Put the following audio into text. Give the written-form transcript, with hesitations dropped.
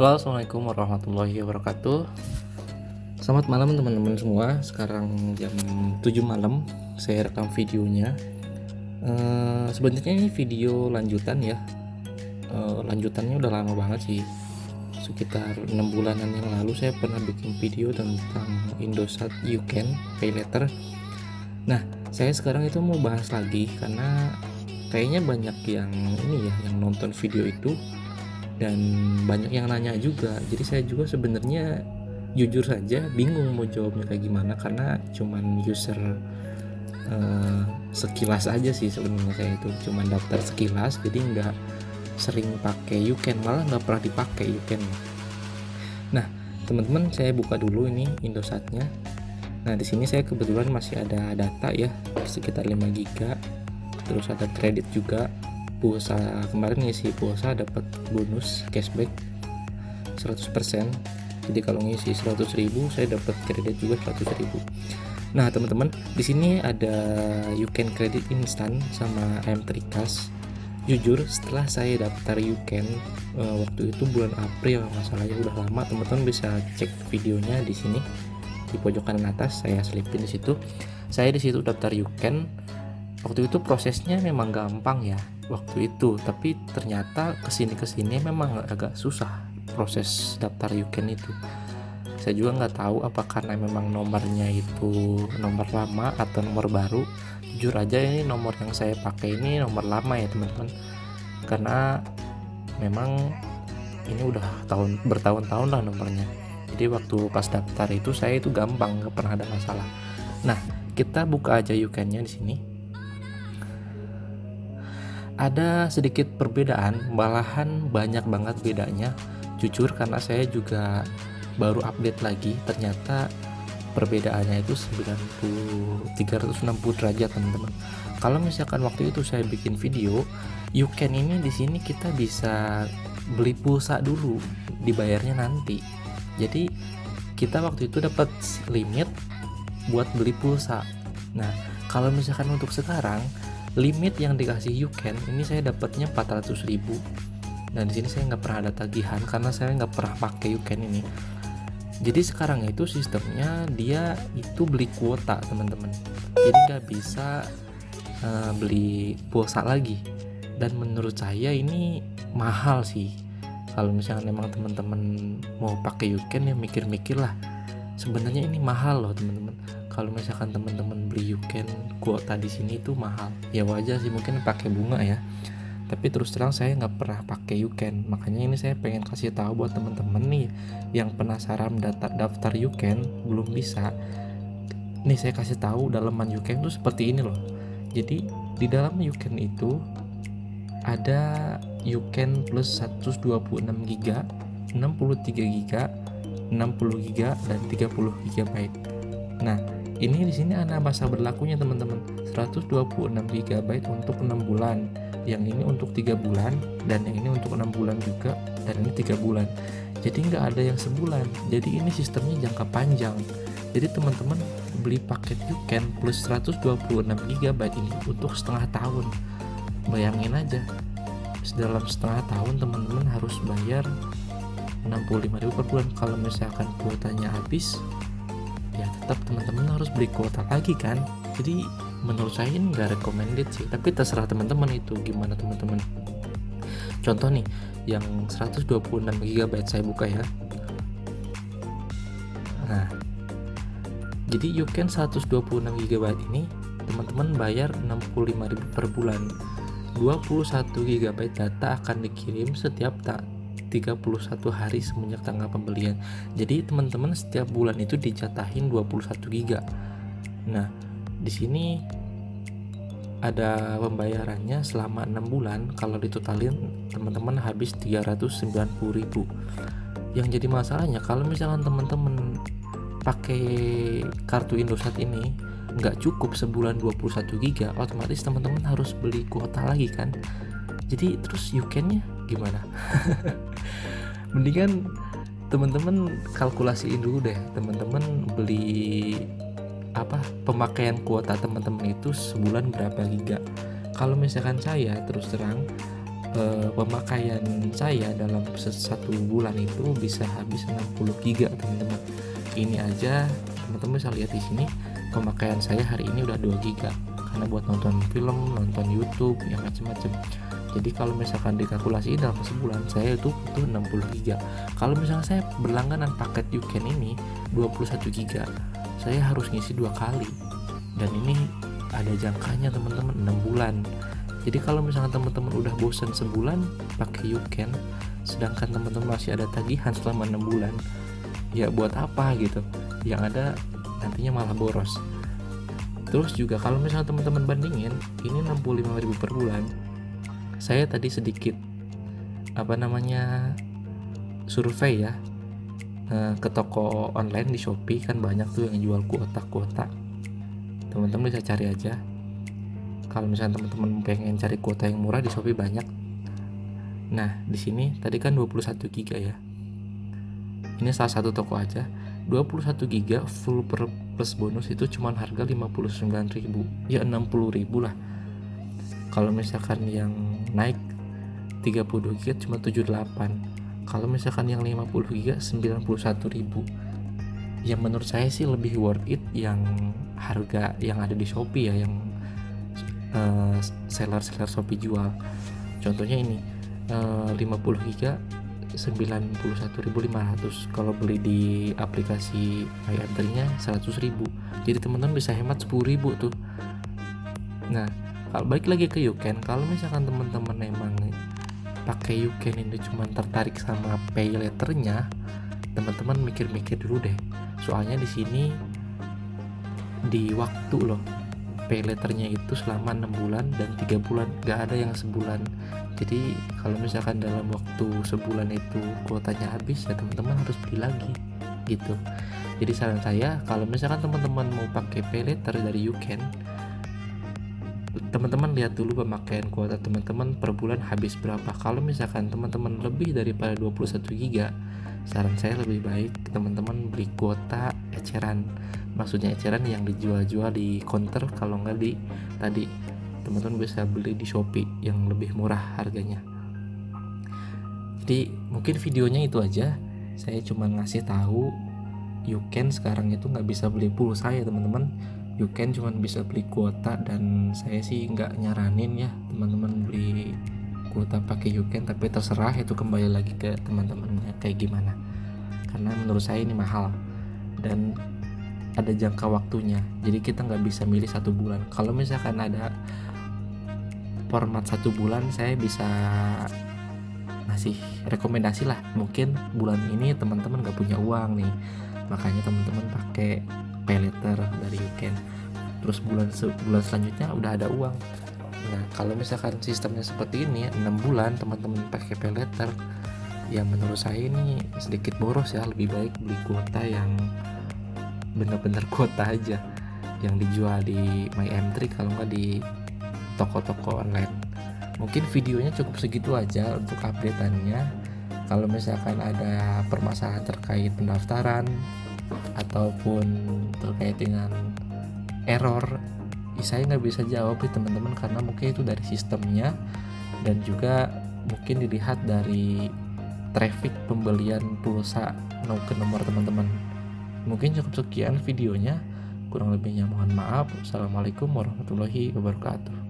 Halo, assalamualaikum warahmatullahi wabarakatuh. Selamat malam teman-teman semua. Sekarang jam 7 malam saya rekam videonya. Sebenarnya ini video lanjutan ya. Lanjutannya udah lama banget sih. Sekitar 6 bulanan yang lalu saya pernah bikin video tentang Indosat You Can Pay Later. Nah, saya sekarang itu mau bahas lagi karena kayaknya banyak yang ini ya yang nonton video itu dan banyak yang nanya juga. Jadi saya juga sebenarnya jujur saja bingung mau jawabnya kayak gimana karena cuman user sekilas aja sih sebenarnya. Saya itu cuman daftar sekilas, jadi nggak sering pakai YouCan, malah nggak pernah dipakai YouCan. Nah teman-teman, saya buka dulu ini Indosatnya. Nah di sini saya kebetulan masih ada data ya, sekitar 5 giga, terus ada kredit juga. Pulsa kemarin ngisi pulsa dapat bonus cashback 100%. Jadi kalau ngisi 100.000 saya dapat kredit juga 100.000. Nah teman-teman, di sini ada YouCan kredit instan sama M3 Cash. Jujur setelah saya daftar YouCan waktu itu bulan April, masalahnya udah lama. Teman-teman bisa cek videonya di sini di pojok kanan atas, saya selipin di situ. Saya di situ daftar YouCan. Waktu itu prosesnya memang gampang ya waktu itu, tapi ternyata kesini memang agak susah proses daftar YouCan itu. Saya juga nggak tahu apa karena memang nomornya itu nomor lama atau nomor baru. Jujur aja ini nomor yang saya pakai ini nomor lama ya teman-teman, karena memang ini udah bertahun-tahun lah nomornya. Jadi waktu pas daftar itu saya itu gampang, nggak pernah ada masalah. Nah kita buka aja YouCan-nya di sini. Ada sedikit perbedaan, malahan banyak banget bedanya. Jujur karena saya juga baru update lagi, ternyata perbedaannya itu 360 derajat teman-teman. Kalau misalkan waktu itu saya bikin video YouCan ini, di sini kita bisa beli pulsa dulu, dibayarnya nanti. Jadi kita waktu itu dapat limit buat beli pulsa. Nah kalau misalkan untuk sekarang, limit yang dikasih YouCan ini saya dapatnya 400.000. Dan di sini saya nggak pernah ada tagihan karena saya nggak pernah pakai YouCan ini. Jadi sekarang itu sistemnya dia itu beli kuota teman-teman. Jadi nggak bisa beli pulsa lagi. Dan menurut saya ini mahal sih. Kalau misalnya memang teman-teman mau pakai YouCan ya mikir-mikir lah. Sebenarnya ini mahal loh teman-teman. Kalau misalkan teman-teman beli YouCan kuota di sini itu mahal. Ya wajar sih, mungkin pakai bunga ya. Tapi terus terang saya nggak pernah pakai YouCan. Makanya ini saya pengen kasih tahu buat teman-teman nih yang penasaran daftar YouCan belum bisa. Nih saya kasih tahu dalaman YouCan itu seperti ini loh. Jadi di dalam YouCan itu ada YouCan plus 126 GB, 63 GB, 60 GB dan 30 GB. Nah, ini di sini ada masa berlakunya teman-teman. 126 GB untuk 6 bulan. Yang ini untuk 3 bulan dan yang ini untuk 6 bulan juga, dan ini 3 bulan. Jadi nggak ada yang sebulan. Jadi ini sistemnya jangka panjang. Jadi teman-teman beli paket YouCan plus 126 GB ini untuk setengah tahun. Bayangin aja, dalam setengah tahun teman-teman harus bayar 65.000 per bulan. Kalau misalkan kuotanya habis, ya tetap teman-teman harus beli kuota lagi kan. Jadi menurut saya ini nggak recommended sih, tapi terserah teman-teman itu gimana teman-teman. Contoh nih yang 126 GB saya buka ya. Nah jadi YouCan 126 GB ini teman-teman bayar 65.000 per bulan. 21 GB data akan dikirim setiap 31 hari semenjak tanggal pembelian. Jadi teman-teman setiap bulan itu dijatahin 21 GB. Nah, di sini ada pembayarannya selama 6 bulan. Kalau ditotalin teman-teman habis 390.000. Yang jadi masalahnya kalau misalkan teman-teman pakai kartu Indosat ini nggak cukup sebulan 21 GB, otomatis teman-teman harus beli kuota lagi kan. Jadi terus YouCan-nya gimana? Mendingan teman-teman kalkulasiin dulu deh, teman-teman beli pemakaian kuota teman-teman itu sebulan berapa giga. Kalau misalkan saya terus terang pemakaian saya dalam satu bulan itu bisa habis 60 giga teman-teman. Ini aja teman-teman bisa lihat di sini, pemakaian saya hari ini udah 2 giga karena buat nonton film, nonton YouTube, ya macam-macam. Jadi kalau misalkan dikalkulasi dalam sebulan saya itu butuh 60 giga. Kalau misalnya saya berlangganan paket YouCan ini 21 giga, saya harus ngisi 2 kali. Dan ini ada jangkanya teman-teman, 6 bulan. Jadi kalau misalkan teman-teman udah bosan sebulan pakai YouCan, sedangkan teman-teman masih ada tagihan selama 6 bulan, ya buat apa gitu? Yang ada nantinya malah boros. Terus juga kalau misalnya teman-teman bandingin, ini 65.000 per bulan. Saya tadi sedikit survei ya, ke toko online di Shopee, kan banyak tuh yang jual kuota. Teman-teman bisa cari aja. Kalau misalnya teman-teman pengen cari kuota yang murah, di Shopee banyak. Nah, di sini tadi kan 21 giga ya. Ini salah satu toko aja. 21 giga full plus bonus itu cuma harga 59.000. Ya 60.000 lah. Kalau misalkan yang naik 32 giga cuma 78. Kalau misalkan yang 50 giga 91.000. Yang menurut saya sih lebih worth it yang harga yang ada di Shopee ya, yang seller Shopee jual. Contohnya ini 50 giga 91.500. Kalau beli di aplikasi MyM3-nya 100.000. Jadi teman-teman bisa hemat 10.000 tuh. Nah, kalau balik lagi ke YouCan, kalau misalkan teman-teman emang pakai YouCan ini cuma tertarik sama pay letternya, teman-teman mikir-mikir dulu deh. Soalnya di sini di waktu loh, pay letternya itu selama 6 bulan dan 3 bulan, gak ada yang sebulan. Jadi kalau misalkan dalam waktu sebulan itu kuotanya habis, ya teman-teman harus beli lagi gitu. Jadi saran saya, kalau misalkan teman-teman mau pakai pay letter dari YouCan, teman-teman lihat dulu pemakaian kuota teman-teman per bulan habis berapa. Kalau misalkan teman-teman lebih daripada 21 giga, saran saya lebih baik teman-teman beli kuota eceran. Maksudnya eceran yang dijual-jual di counter, kalau nggak di tadi teman-teman bisa beli di Shopee yang lebih murah harganya. Jadi mungkin videonya itu aja. Saya cuma ngasih tahu YouCan sekarang itu nggak bisa beli pulsa ya teman-teman. YouCan cuma bisa beli kuota, dan saya sih nggak nyaranin ya teman-teman beli kuota pakai YouCan, tapi terserah, itu kembali lagi ke teman-temannya kayak gimana. Karena menurut saya ini mahal dan ada jangka waktunya, jadi kita nggak bisa milih 1 bulan. Kalau misalkan ada format 1 bulan, saya bisa ngasih rekomendasi lah. Mungkin bulan ini teman-teman nggak punya uang nih, makanya teman-teman pakai pay letter dari YouCan. Terus bulan selanjutnya udah ada uang. Nah, kalau misalkan sistemnya seperti ini 6 bulan teman-teman pakai pay letter, ya menurut saya ini sedikit boros ya. Lebih baik beli kuota yang bener-bener kuota aja, yang dijual di MyM3 kalau nggak di toko-toko online. Mungkin videonya cukup segitu aja untuk update-annya. Kalau misalkan ada permasalahan terkait pendaftaran ataupun terkait dengan error, saya nggak bisa jawab ya teman-teman, karena mungkin itu dari sistemnya, dan juga mungkin dilihat dari traffic pembelian pulsa ke nomor teman-teman. Mungkin cukup sekian videonya, kurang lebihnya mohon maaf. Assalamualaikum warahmatullahi wabarakatuh.